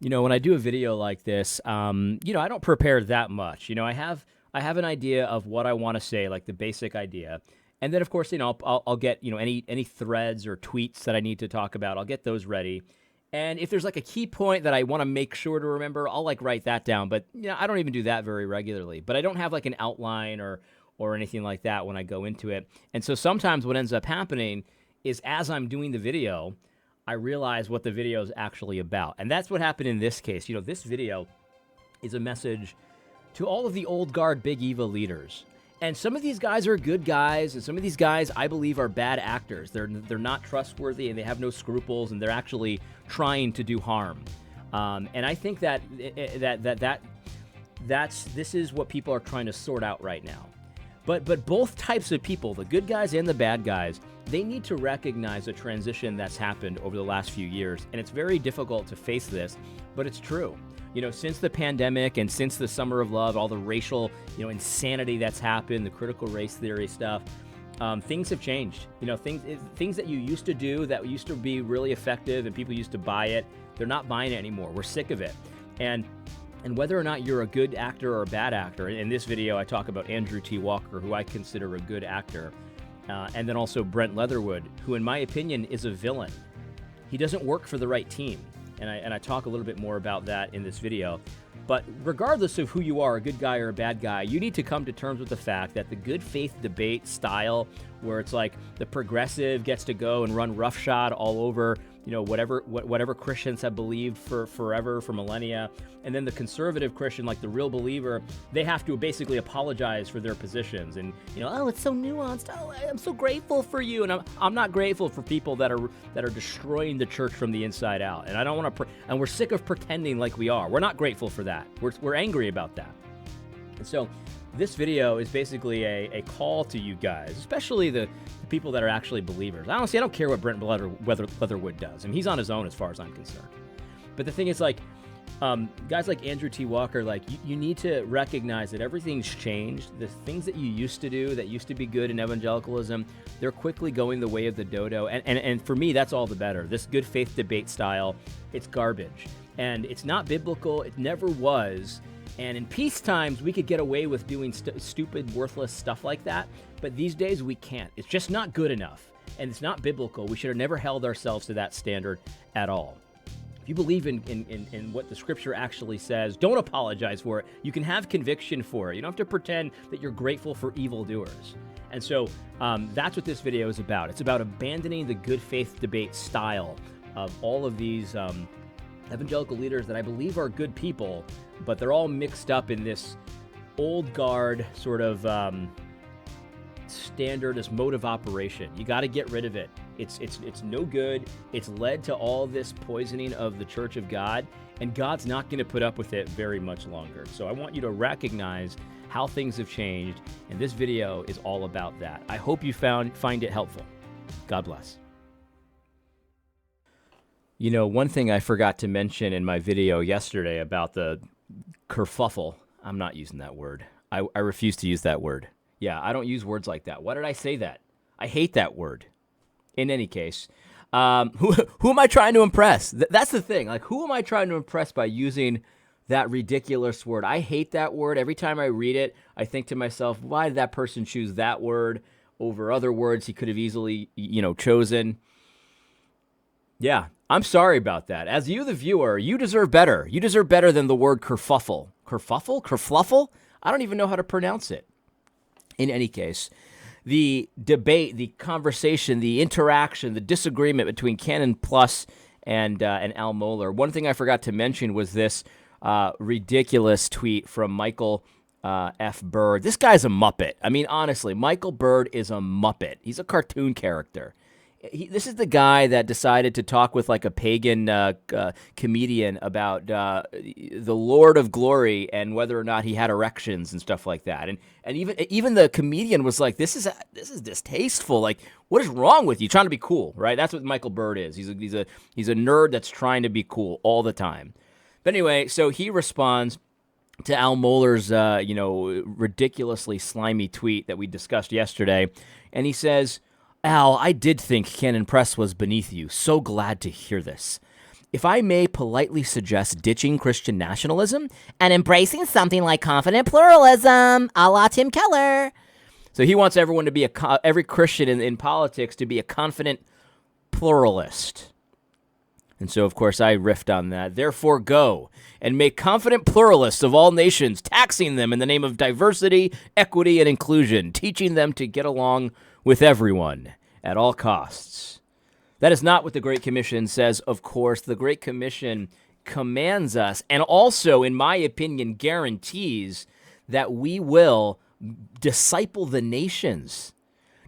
When I do a video like this, I don't prepare that much. I have an idea of what I want to say, like the basic idea, and then of course, I'll get any threads or tweets that I need to talk about. I'll get those ready, and if there's like a key point that I want to make sure to remember, I'll like write that down. But I don't even do that very regularly. But I don't have like an outline or anything like that when I go into it. And so sometimes what ends up happening is as I'm doing the video, I realize what the video is actually about. And that's what happened in this case. This video is a message to all of the old guard big evil leaders. And some of these guys are good guys, and some of these guys I believe are bad actors. They're not trustworthy, and they have no scruples, and they're actually trying to do harm. And I think this is what people are trying to sort out right now. But both types of people, the good guys and the bad guys, they need to recognize the transition that's happened over the last few years. And it's very difficult to face this, but it's true. Since the pandemic and since the Summer of Love, all the racial, insanity that's happened, the critical race theory stuff, things have changed. Things that you used to do that used to be really effective and people used to buy it, they're not buying it anymore. We're sick of it. And whether or not you're a good actor or a bad actor, in this video I talk about Andrew T. Walker, who I consider a good actor, and then also Brent Leatherwood, who in my opinion is a villain. He doesn't work for the right team, and I talk a little bit more about that in this video. But regardless of who you are, a good guy or a bad guy, you need to come to terms with the fact that the good faith debate style, where it's like the progressive gets to go and run roughshod all over whatever Christians have believed for forever, for millennia, and then the conservative Christian, like the real believer, they have to basically apologize for their positions, and oh, it's so nuanced. Oh, I'm so grateful for you, and I'm not grateful for people that are destroying the church from the inside out, and I don't want to. And we're sick of pretending like we are. We're not grateful for that. We're angry about that, and so. This video is basically a call to you guys, especially the people that are actually believers. Honestly, I don't care what Brent Leatherwood does. I mean, he's on his own as far as I'm concerned. But the thing is, guys like Andrew T. Walker, you need to recognize that everything's changed. The things that you used to do that used to be good in evangelicalism, they're quickly going the way of the dodo. And for me, that's all the better. This good faith debate style, it's garbage. And it's not biblical. It never was. And in peace times, we could get away with doing stupid, worthless stuff like that. But these days, we can't. It's just not good enough. And it's not biblical. We should have never held ourselves to that standard at all. If you believe in what the scripture actually says, don't apologize for it. You can have conviction for it. You don't have to pretend that you're grateful for evildoers. And so that's what this video is about. It's about abandoning the good faith debate style of all of these evangelical leaders that I believe are good people, but they're all mixed up in this old guard sort of standardist mode of operation. You got to get rid of it. It's no good. It's led to all this poisoning of the Church of God, and God's not going to put up with it very much longer. So I want you to recognize how things have changed, and this video is all about that. I hope you find it helpful. God bless. One thing I forgot to mention in my video yesterday about the kerfuffle, I'm not using that word. I refuse to use that word. Yeah, I don't use words like that. Why did I say that? I hate that word. In any case, who am I trying to impress? That's the thing. Who am I trying to impress by using that ridiculous word? I hate that word. Every time I read it, I think to myself, why did that person choose that word over other words he could have easily, chosen? Yeah, I'm sorry about that. As you, the viewer, you deserve better. You deserve better than the word kerfuffle. Kerfuffle? Kerfluffle? I don't even know how to pronounce it. In any case, the debate, the conversation, the interaction, the disagreement between Canon Plus and Al Mohler. One thing I forgot to mention was this ridiculous tweet from Michael F. Bird. This guy's a Muppet. I mean, honestly, Michael Bird is a Muppet. He's a cartoon character. This is the guy that decided to talk with a pagan comedian about the Lord of Glory and whether or not he had erections and stuff like that. And even the comedian was like, "This is distasteful. What is wrong with you? Trying to be cool, right?" That's what Michael Bird is. He's a nerd that's trying to be cool all the time. But anyway, so he responds to Al Mohler's ridiculously slimy tweet that we discussed yesterday, and he says, "Al, I did think Canon Press was beneath you. So glad to hear this. if I may politely suggest ditching Christian nationalism and embracing something like confident pluralism, a la Tim Keller. So he wants everyone to be every Christian in politics to be a confident pluralist. And so, of course, I riffed on that. Therefore, go and make confident pluralists of all nations, taxing them in the name of diversity, equity, and inclusion, teaching them to get along with everyone at all costs. That is not what the Great Commission says, of course. The Great Commission commands us, and also, in my opinion, guarantees that we will disciple the nations.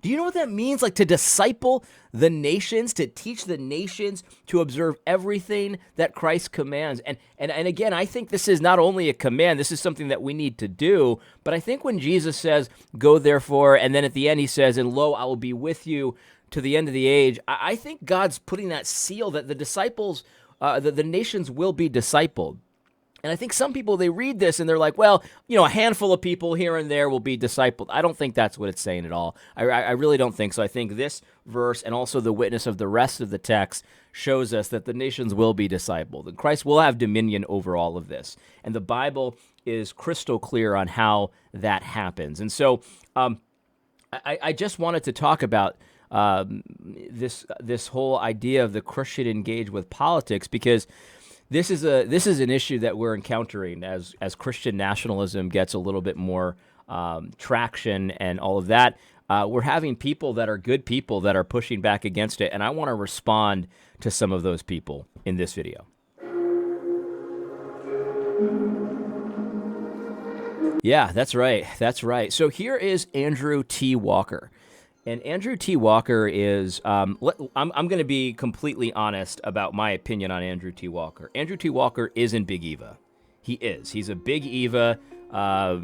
Do you know what that means? Like, to disciple the nations, to teach the nations to observe everything that Christ commands. And again, I think this is not only a command, this is something that we need to do. But I think when Jesus says, go therefore, and then at the end he says, and lo, I will be with you to the end of the age, I think God's putting that seal that the disciples, the nations will be discipled. And I think some people, they read this and they're like, well, a handful of people here and there will be discipled. I don't think that's what it's saying at all. I really don't think so. I think this verse and also the witness of the rest of the text shows us that the nations will be discipled. And Christ will have dominion over all of this. And the Bible is crystal clear on how that happens. And so I just wanted to talk about this whole idea of the Christian engaged with politics, because this is an issue that we're encountering as Christian nationalism gets a little bit more traction and all of that. We're having people that are good people that are pushing back against it, and I want to respond to some of those people in this video. Yeah, that's right. That's right. So here is Andrew T. Walker. And Andrew T. Walker is, I'm going to be completely honest about my opinion on Andrew T. Walker. Andrew T. Walker is in Big Eva. He is. He's a Big Eva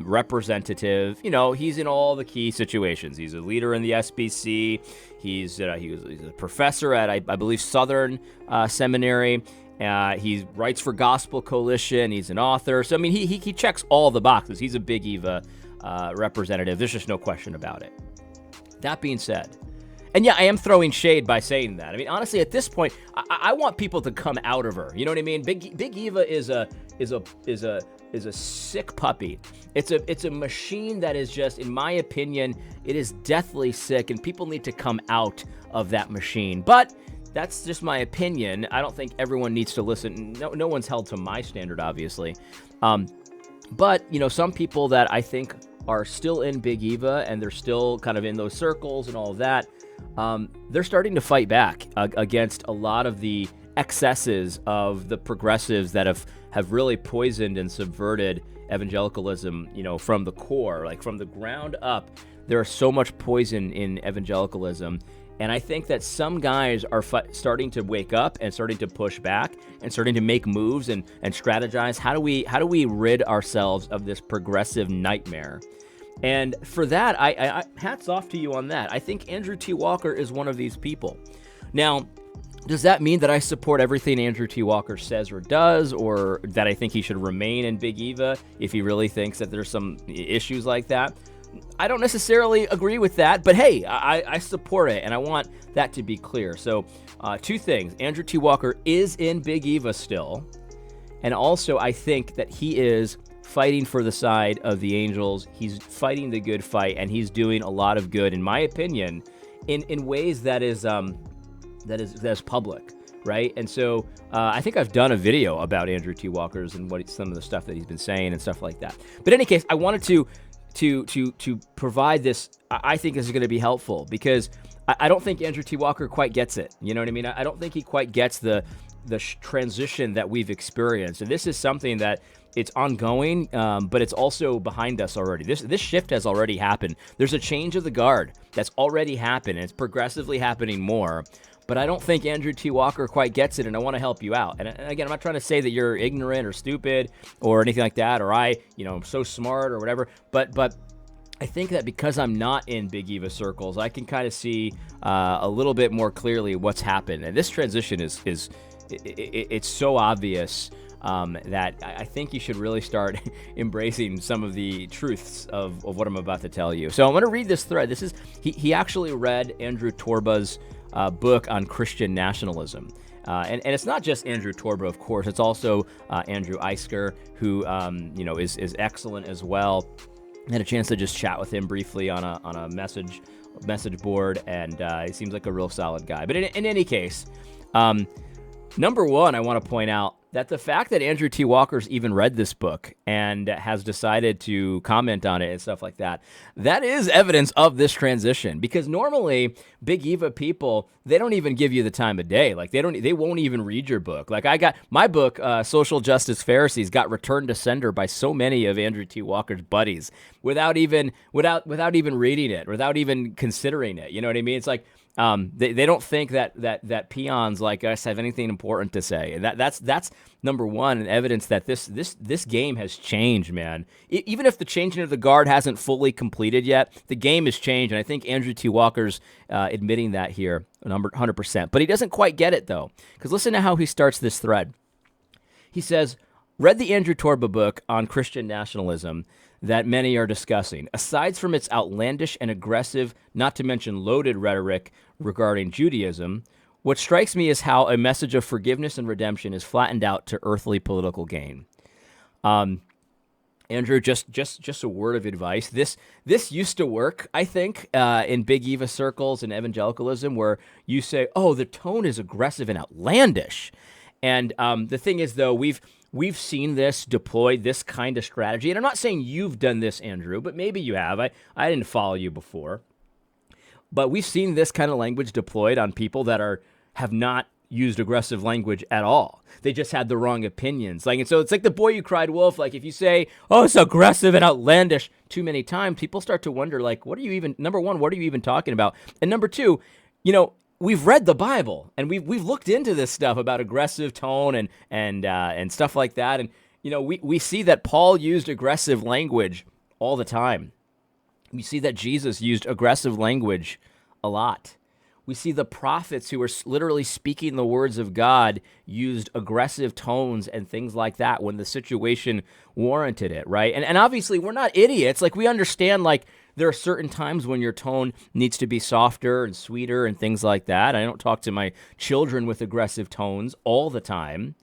representative. He's in all the key situations. He's a leader in the SBC. He's a professor at, I believe, Southern Seminary. He writes for Gospel Coalition. He's an author. So, I mean, he checks all the boxes. He's a Big Eva representative. There's just no question about it. That being said, and yeah, I am throwing shade by saying that. I mean, honestly, at this point, I want people to come out of her. You know what I mean? Big Eva is a sick puppy. It's a machine that is just, in my opinion, it is deathly sick, and people need to come out of that machine. But that's just my opinion. I don't think everyone needs to listen. No one's held to my standard, obviously. But some people that I think are still in Big Eva, and they're still kind of in those circles and all of that, they're starting to fight back against a lot of the excesses of the progressives that have really poisoned and subverted evangelicalism, from the core, like from the ground up. There is so much poison in evangelicalism. And I think that some guys are starting to wake up and starting to push back and starting to make moves and strategize. How do we rid ourselves of this progressive nightmare? And for that, I hats off to you on that. I think Andrew T. Walker is one of these people. Now, does that mean that I support everything Andrew T. Walker says or does, or that I think he should remain in Big Eva if he really thinks that there's some issues like that? I don't necessarily agree with that, but hey, I support it, and I want that to be clear. So, two things. Andrew T. Walker is in Big Eva still, and also I think that he is fighting for the side of the angels. He's fighting the good fight, and he's doing a lot of good, in my opinion, in ways that is public, right? And so I think I've done a video about Andrew T. Walker's and some of the stuff that he's been saying and stuff like that. But in any case, I wanted to provide this. I think this is going to be helpful, because I don't think Andrew T. Walker quite gets it. You know what I mean? I don't think he quite gets the transition that we've experienced. And this is something that it's ongoing, but it's also behind us already. This shift has already happened. There's a change of the guard that's already happened, and it's progressively happening more. But I don't think Andrew T. Walker quite gets it, and I want to help you out. And again, I'm not trying to say that you're ignorant or stupid or anything like that, or I'm so smart or whatever. But I think that because I'm not in Big Eva circles, I can kind of see a little bit more clearly what's happened. And this transition it's so obvious that I think you should really start embracing some of the truths of what I'm about to tell you. So I'm going to read this thread. He actually read Andrew Torba's book on Christian nationalism. And it's not just Andrew Torba, of course. It's also Andrew Eisker, who is excellent as well. I had a chance to just chat with him briefly on a message board, and he seems like a real solid guy. But in any case, number one, I want to point out that the fact that Andrew T. Walker's even read this book and has decided to comment on it and stuff like that, that is evidence of this transition. Because normally, Big Eva people, they don't even give you the time of day. Like they won't even read your book. Like I got my book, Social Justice Pharisees, got returned to sender by so many of Andrew T. Walker's buddies without even reading it, without even considering it. You know what I mean? It's like, they don't think that peons like us have anything important to say. And that's number one, and evidence that this game has changed, man. Even if the changing of the guard hasn't fully completed yet, the game has changed, and I think Andrew T. Walker's admitting that here, 100%. But he doesn't quite get it, though, because listen to how he starts this thread. He says, read the Andrew Torba book on Christian nationalism that many are discussing. Aside from its outlandish and aggressive, not to mention loaded rhetoric regarding Judaism, what strikes me is how a message of forgiveness and redemption is flattened out to earthly political gain. Andrew, just a word of advice. This used to work, I think, in Big Eva circles and evangelicalism, where you say, "Oh, the tone is aggressive and outlandish," and the thing is, though, we've seen this deployed, this kind of strategy. And I'm not saying you've done this, Andrew, but maybe you have. I didn't follow you before. But we've seen this kind of language deployed on people that have not used aggressive language at all. They just had the wrong opinions. And so it's like the boy who cried wolf. Like if you say, "Oh, it's aggressive and outlandish" too many times, people start to wonder, like, number one, what are you even talking about? And number two, we've read the Bible and we've looked into this stuff about aggressive tone and stuff like that. And, we see that Paul used aggressive language all the time. We see that Jesus used aggressive language a lot. We see the prophets who were literally speaking the words of God used aggressive tones and things like that when the situation warranted it, right? And obviously we're not idiots. Like we understand, like, there are certain times when your tone needs to be softer and sweeter and things like that. I don't talk to my children with aggressive tones all the time.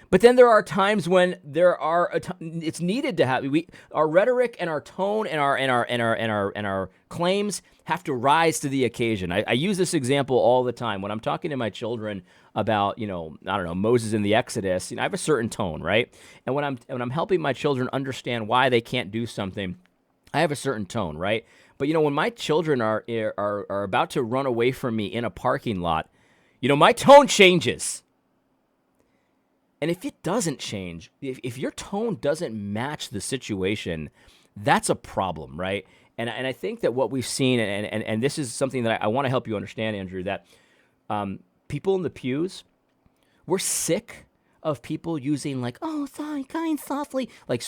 But then there are times when it's needed to have our rhetoric and our tone and our claims have to rise to the occasion. I use this example all the time when I'm talking to my children about Moses in the Exodus. I have a certain tone, right? And when I'm helping my children understand why they can't do something, I have a certain tone, right? But when my children are about to run away from me in a parking lot, my tone changes. And if it doesn't change, if your tone doesn't match the situation, that's a problem, right? And I think that what we've seen, and this is something that I want to help you understand, Andrew, that people in the pews, we're sick of people using like, "Oh, sorry, kind, softly," like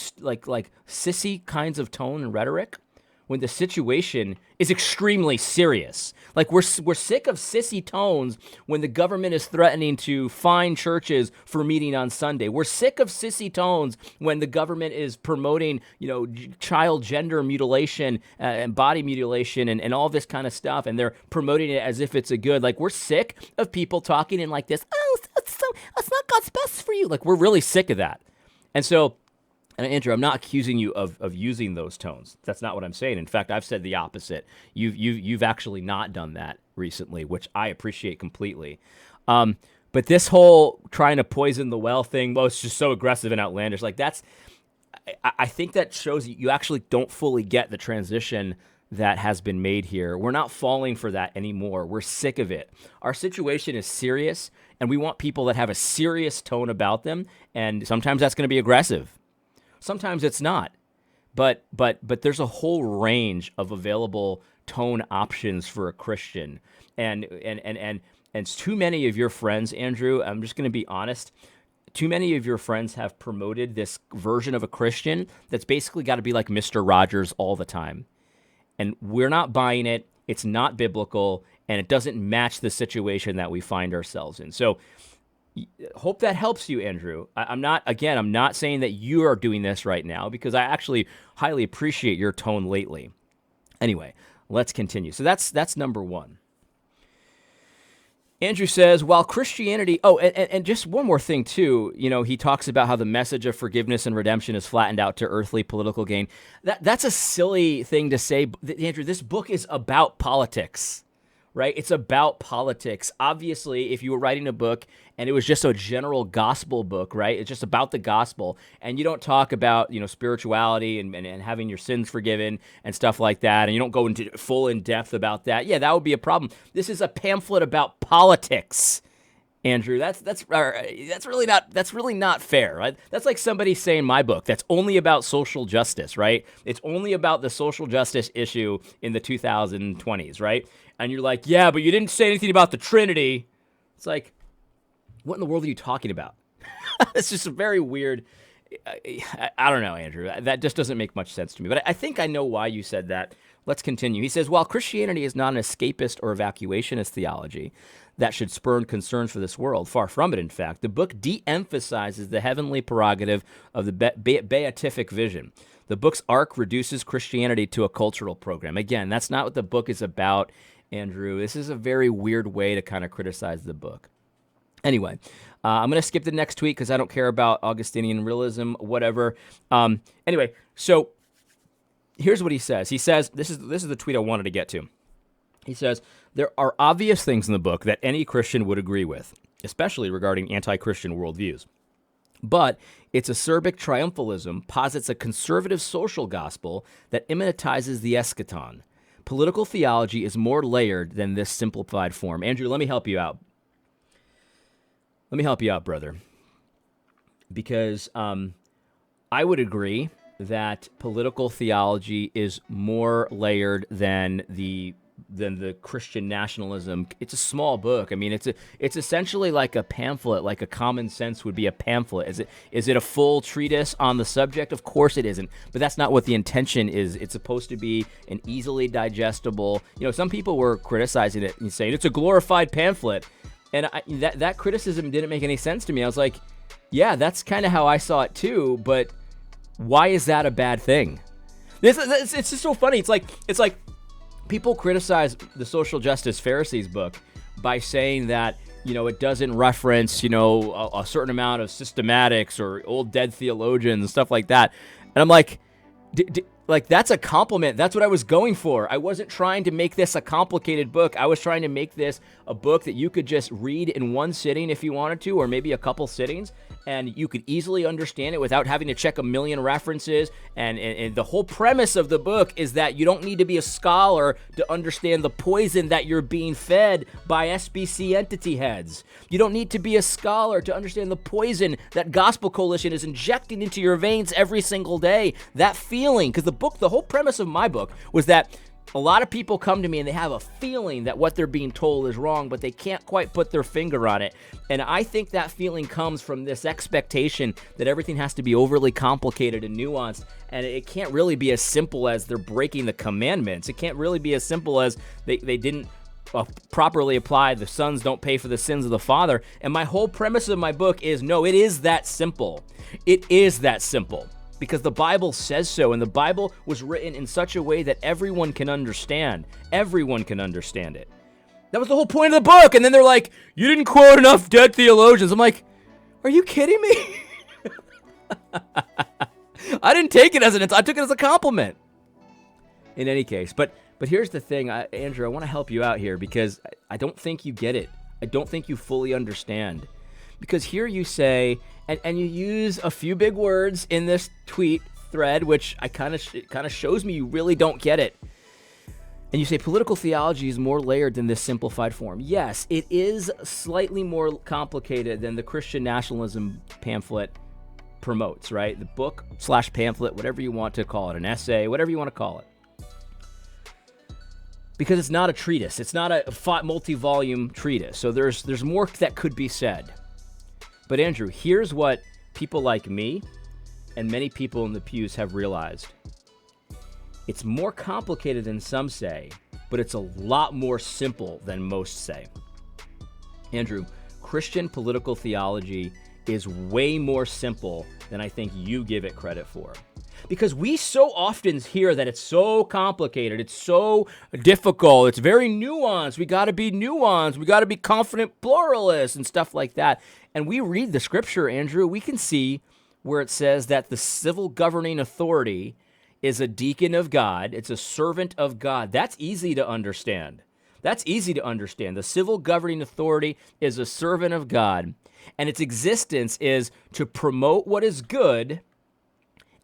sissy kinds of tone and rhetoric, when the situation is extremely serious. Like we're sick of sissy tones when the government is threatening to fine churches for meeting on Sunday. We're sick of sissy tones when the government is promoting, child gender mutilation and body mutilation and all this kind of stuff, and they're promoting it as if it's a good. Like we're sick of people talking in like this, "Oh, it's not God's best for you." Like we're really sick of that. And so, and Andrew, I'm not accusing you of using those tones. That's not what I'm saying. In fact, I've said the opposite. You've actually not done that recently, which I appreciate completely. But this whole trying to poison the well thing, well, it's just so aggressive and outlandish. Like I think that shows you actually don't fully get the transition that has been made here. We're not falling for that anymore. We're sick of it. Our situation is serious, and we want people that have a serious tone about them. And sometimes that's going to be aggressive. Sometimes it's not, but there's a whole range of available tone options for a Christian, and too many of your friends, Andrew, I'm just going to be honest, too many of your friends have promoted this version of a Christian that's basically got to be like Mr. Rogers all the time, and we're not buying it. It's not biblical, and it doesn't match the situation that we find ourselves in. So, hope that helps you, Andrew. I'm not saying that you are doing this right now, because I actually highly appreciate your tone lately. Anyway, let's continue. So that's number one. Andrew says, while Christianity, and just one more thing too, he talks about how the message of forgiveness and redemption is flattened out to earthly political gain. That's a silly thing to say. Andrew, this book is about politics, right? It's about politics. Obviously, if you were writing a book and it was just a general gospel book, right? It's just about the gospel, and you don't talk about, spirituality and having your sins forgiven and stuff like that, and you don't go into full in depth about that. Yeah, that would be a problem. This is a pamphlet about politics, Andrew. That's really not fair, right? That's like somebody saying my book that's only about social justice, right? It's only about the social justice issue in the 2020s, right? And you're like, yeah, but you didn't say anything about the Trinity. It's like, what in the world are you talking about? It's just a very weird, I don't know, Andrew. That just doesn't make much sense to me. But I think I know why you said that. Let's continue. He says, while Christianity is not an escapist or evacuationist theology that should spurn concerns for this world, far from it, in fact, the book de-emphasizes the heavenly prerogative of the beatific vision. The book's arc reduces Christianity to a cultural program. Again, that's not what the book is about, Andrew. This is a very weird way to kind of criticize the book. Anyway, I'm going to skip the next tweet because I don't care about Augustinian realism, whatever. Anyway, so here's what he says. He says, this is the tweet I wanted to get to. He says, there are obvious things in the book that any Christian would agree with, especially regarding anti-Christian worldviews. But its acerbic triumphalism posits a conservative social gospel that immanentizes the eschaton. Political theology is more layered than this simplified form. Andrew, let me help you out. Let me help you out, brother, because I would agree that political theology is more layered than the Christian nationalism. It's a small book. I mean, it's essentially like a pamphlet, like a Common Sense would be a pamphlet. Is it a full treatise on the subject? Of course it isn't, but that's not what the intention is. It's supposed to be an easily digestible. Some people were criticizing it and saying it's a glorified pamphlet. And that criticism didn't make any sense to me. I was like, yeah, that's kind of how I saw it too, but why is that a bad thing? It's just so funny. It's like people criticize the Social Justice Pharisees book by saying that, it doesn't reference, a certain amount of systematics or old dead theologians and stuff like that. And I'm like, that's a compliment. That's what I was going for. I wasn't trying to make this a complicated book. I was trying to make this a book that you could just read in one sitting if you wanted to, or maybe a couple sittings, and you could easily understand it without having to check a million references. And the whole premise of the book is that you don't need to be a scholar to understand the poison that you're being fed by SBC entity heads. You don't need to be a scholar to understand the poison that Gospel Coalition is injecting into your veins every single day. That feeling, because the whole premise of my book was that a lot of people come to me and they have a feeling that what they're being told is wrong, but they can't quite put their finger on it. And I think that feeling comes from this expectation that everything has to be overly complicated and nuanced, and it can't really be as simple as they're breaking the commandments. It can't really be as simple as they didn't properly apply the sons don't pay for the sins of the father. And my whole premise of my book is, no, it is that simple. It is that simple. Because the Bible says so, and the Bible was written in such a way that everyone can understand. Everyone can understand it. That was the whole point of the book. And then they're like, you didn't quote enough dead theologians. I'm like, are you kidding me? I didn't take it I took it as a compliment. In any case, but here's the thing, Andrew, I want to help you out here because I don't think you get it. I don't think you fully understand. Because here you say, and you use a few big words in this tweet thread, which it kind of shows me you really don't get it. And you say political theology is more layered than this simplified form. Yes, it is slightly more complicated than the Christian nationalism pamphlet promotes, right? The book / pamphlet, whatever you want to call it, an essay, whatever you want to call it. Because it's not a treatise. It's not a multi-volume treatise. So there's more that could be said. But Andrew, here's what people like me and many people in the pews have realized. It's more complicated than some say, but it's a lot more simple than most say. Andrew, Christian political theology is way more simple than I think you give it credit for. Because we so often hear that it's so complicated, it's so difficult, it's very nuanced, we got to be nuanced, we got to be confident pluralists and stuff like that. And we read the scripture, Andrew, we can see where it says that the civil governing authority is a deacon of God, it's a servant of God. That's easy to understand. That's easy to understand. The civil governing authority is a servant of God, and its existence is to promote what is good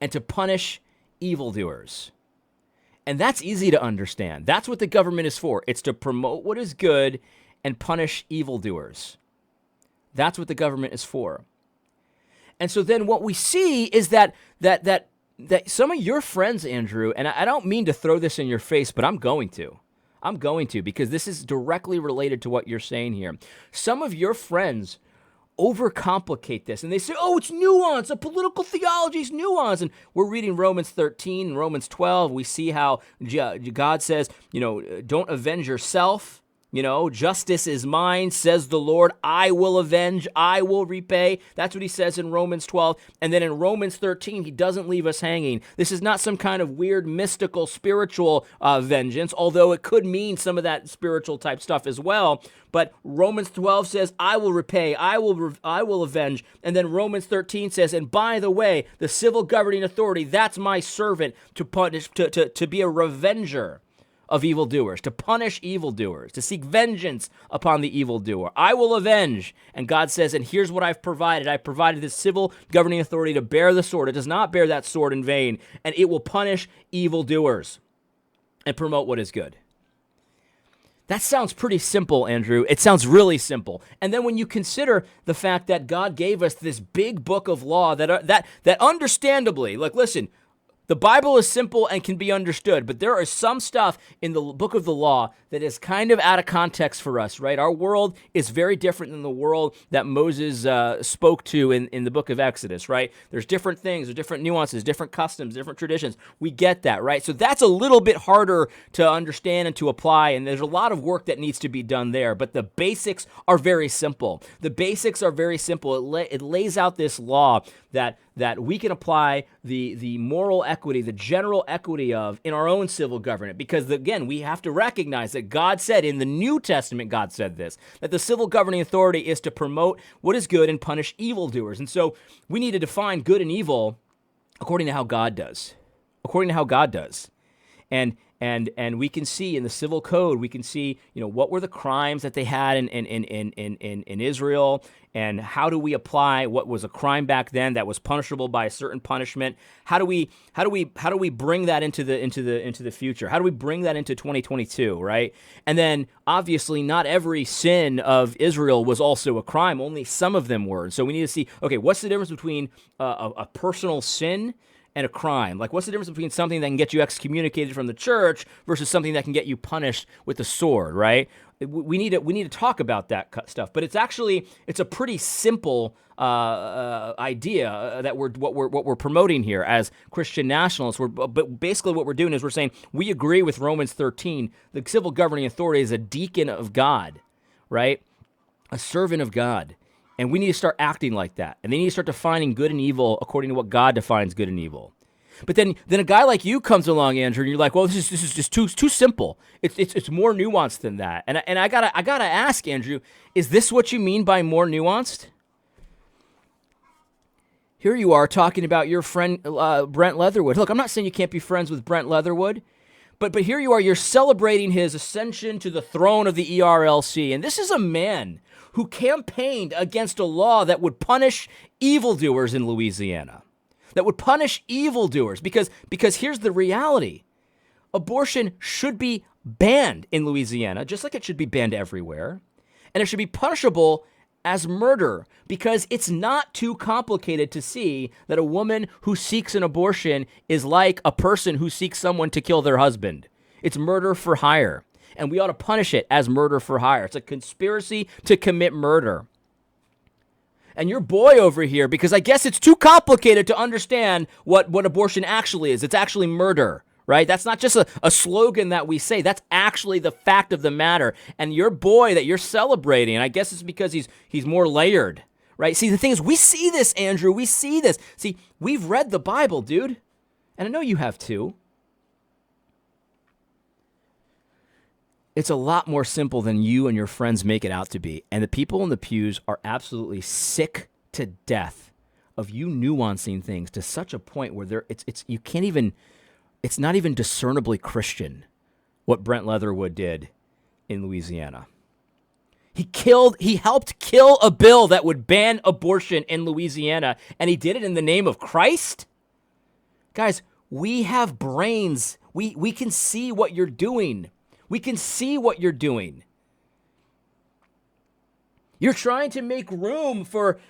and to punish evildoers. And that's easy to understand. That's what the government is for. It's to promote what is good and punish evildoers. That's what the government is for. And so then what we see is that some of your friends, Andrew, and I don't mean to throw this in your face, but I'm going to because this is directly related to what you're saying here. Some of your friends overcomplicate this, and they say, oh, it's nuance. A political theology is nuance. And we're reading Romans 13 and Romans 12. We see how God says, don't avenge yourself. Justice is mine, says the Lord. I will avenge. I will repay. That's what he says in Romans 12. And then in Romans 13, he doesn't leave us hanging. This is not some kind of weird, mystical, spiritual vengeance, although it could mean some of that spiritual type stuff as well. But Romans 12 says, I will repay, I will avenge. And then Romans 13 says, and by the way, the civil governing authority, that's my servant to punish, to be a revenger of evildoers, to punish evildoers, to seek vengeance upon the evildoer. I will avenge. And God says, and here's what I've provided. I provided this civil governing authority to bear the sword. It does not bear that sword in vain, and it will punish evildoers and promote what is good. That sounds pretty simple, Andrew. It sounds really simple. And then when you consider the fact that God gave us this big book of law that understandably, like, listen, the Bible is simple and can be understood, but there is some stuff in the book of the law that is kind of out of context for us, right? Our world is very different than the world that Moses spoke to in the book of Exodus, right? There's different things, there's different nuances, different customs, different traditions. We get that, right? So that's a little bit harder to understand and to apply, and there's a lot of work that needs to be done there, but the basics are very simple. The basics are very simple. It lays out this law that we can apply the moral equity, the general equity of in our own civil government. Because, again, we have to recognize that God said in the New Testament, God said this, that the civil governing authority is to promote what is good and punish evildoers. And so we need to define good and evil according to how God does. According to how God does. And we can see in the civil code, we can see, what were the crimes that they had in Israel, and how do we apply what was a crime back then that was punishable by a certain punishment? How do we bring that into the future? How do we bring that into 2022, right? And then obviously not every sin of Israel was also a crime, only some of them were. So we need to see, okay, what's the difference between a personal sin and a crime? Like, what's the difference between something that can get you excommunicated from the church versus something that can get you punished with the sword, right? We need to talk about that stuff, but it's a pretty simple idea that what we're promoting here as Christian nationalists. But basically what we're doing is we're saying we agree with Romans 13. The civil governing authority is a deacon of God, right? A servant of God. And we need to start acting like that. And they need to start defining good and evil according to what God defines good and evil. But then a guy like you comes along, Andrew, and you're like, well, this is just too simple. It's more nuanced than that. And I gotta ask, Andrew, is this what you mean by more nuanced? Here you are talking about your friend Brent Leatherwood. Look, I'm not saying you can't be friends with Brent Leatherwood, but here you are, you're celebrating his ascension to the throne of the ERLC. And this is a man who campaigned against a law that would punish evildoers in Louisiana, that would punish evildoers, because here's the reality. Abortion should be banned in Louisiana, just like it should be banned everywhere, and it should be punishable as murder, because it's not too complicated to see that a woman who seeks an abortion is like a person who seeks someone to kill their husband. It's murder for hire. And we ought to punish it as murder for hire. It's a conspiracy to commit murder. And your boy over here, because I guess it's too complicated to understand what abortion actually is. It's actually murder, right? That's not just a slogan that we say. That's actually the fact of the matter. And your boy that you're celebrating, and I guess it's because he's more layered, right? See, the thing is, we see this, Andrew. We see this. See, we've read the Bible, dude. And I know you have too. It's a lot more simple than you and your friends make it out to be. And the people in the pews are absolutely sick to death of you nuancing things to such a point where you can't even, it's not even discernibly Christian what Brent Leatherwood did in Louisiana. He helped kill a bill that would ban abortion in Louisiana, and he did it in the name of Christ? Guys, we have brains. We can see what you're doing. We can see what you're doing. You're trying to make room for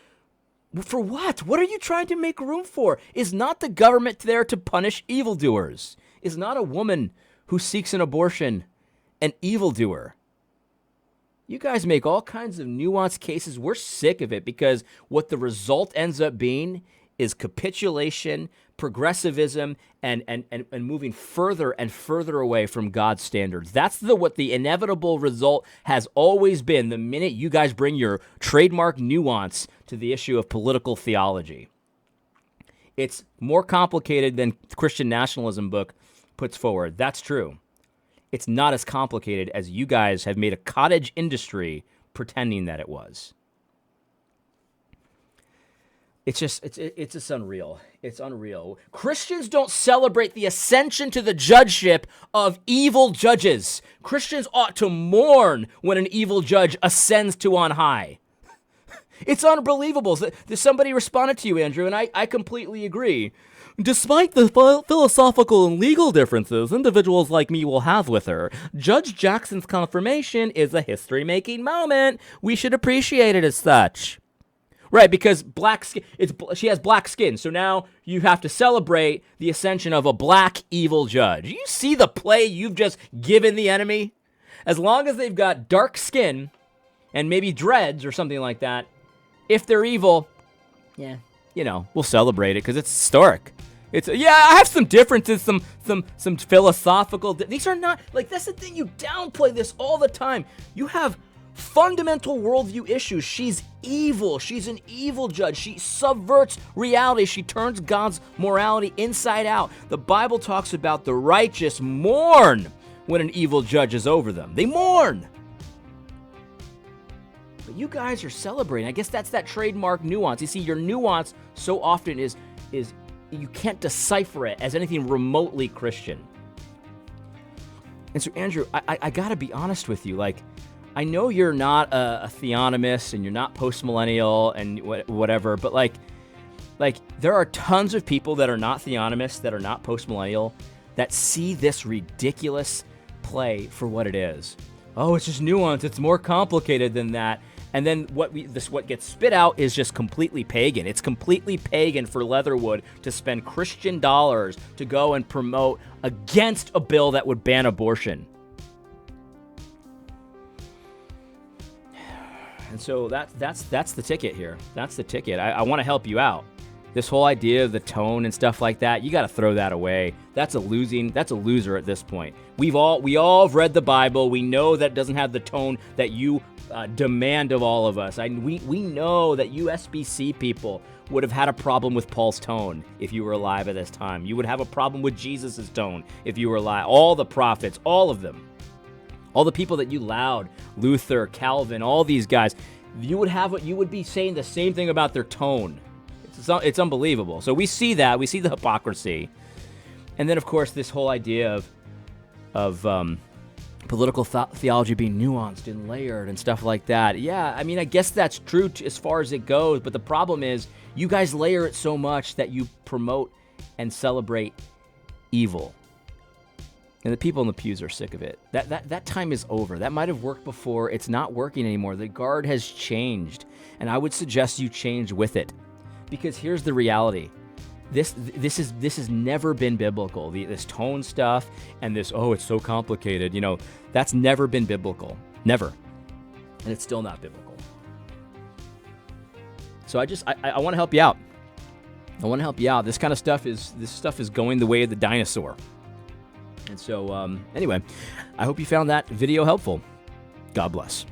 what? What are you trying to make room for? Is not the government there to punish evildoers? Is not a woman who seeks an abortion an evildoer? You guys make all kinds of nuanced cases. We're sick of it because what the result ends up being is capitulation, progressivism, and moving further and further away from God's standards. That's what the inevitable result has always been the minute you guys bring your trademark nuance to the issue of political theology. It's more complicated than the Christian nationalism book puts forward. That's true. It's not as complicated as you guys have made a cottage industry pretending that it was. It's just unreal. It's unreal. Christians don't celebrate the ascension to the judgeship of evil judges. Christians ought to mourn when an evil judge ascends to on high. It's unbelievable. Somebody responded to you, Andrew, and I completely agree. Despite the philosophical and legal differences individuals like me will have with her, Judge Jackson's confirmation is a history-making moment. We should appreciate it as such. Right, because she has black skin, so now you have to celebrate the ascension of a black evil judge. You see the play you've just given the enemy? As long as they've got dark skin and maybe dreads or something like that, if they're evil, yeah, we'll celebrate it because it's historic. I have some differences, some philosophical. These are not, that's the thing, you downplay this all the time. You have fundamental worldview issues. She's evil. She's an evil judge. She subverts reality. She turns God's morality inside out. The Bible talks about the righteous mourn when an evil judge is over them. They mourn. But you guys are celebrating. I guess that's that trademark nuance. You see, your nuance so often is you can't decipher it as anything remotely Christian. And so, Andrew, I got to be honest with you. I know you're not a theonomist and you're not postmillennial and whatever, but there are tons of people that are not theonomists, that are not postmillennial, that see this ridiculous play for what it is. Oh, it's just nuance. It's more complicated than that. And then what gets spit out is just completely pagan. It's completely pagan for Leatherwood to spend Christian dollars to go and promote against a bill that would ban abortion. And so that's the ticket here. That's the ticket. I want to help you out. This whole idea of the tone and stuff like that, you got to throw that away. That's a loser at this point. We all have read the Bible. We know that doesn't have the tone that you demand of all of us. We know that you SBC people would have had a problem with Paul's tone if you were alive at this time. You would have a problem with Jesus' tone if you were alive. All the prophets, all of them. All the people that you laud, Luther, Calvin, all these guys, you would be saying the same thing about their tone. It's unbelievable. So we see that. We see the hypocrisy. And then, of course, this whole idea of political theology being nuanced and layered and stuff like that. Yeah, I mean, I guess that's true as far as it goes. But the problem is you guys layer it so much that you promote and celebrate evil. And the people in the pews are sick of it. That time is over. That might have worked before. It's not working anymore. The guard has changed. And I would suggest you change with it. Because here's the reality. This has never been biblical. This tone stuff and this, it's so complicated. That's never been biblical. Never. And it's still not biblical. So I want to help you out. I want to help you out. This stuff is going the way of the dinosaur. And so, anyway, I hope you found that video helpful. God bless.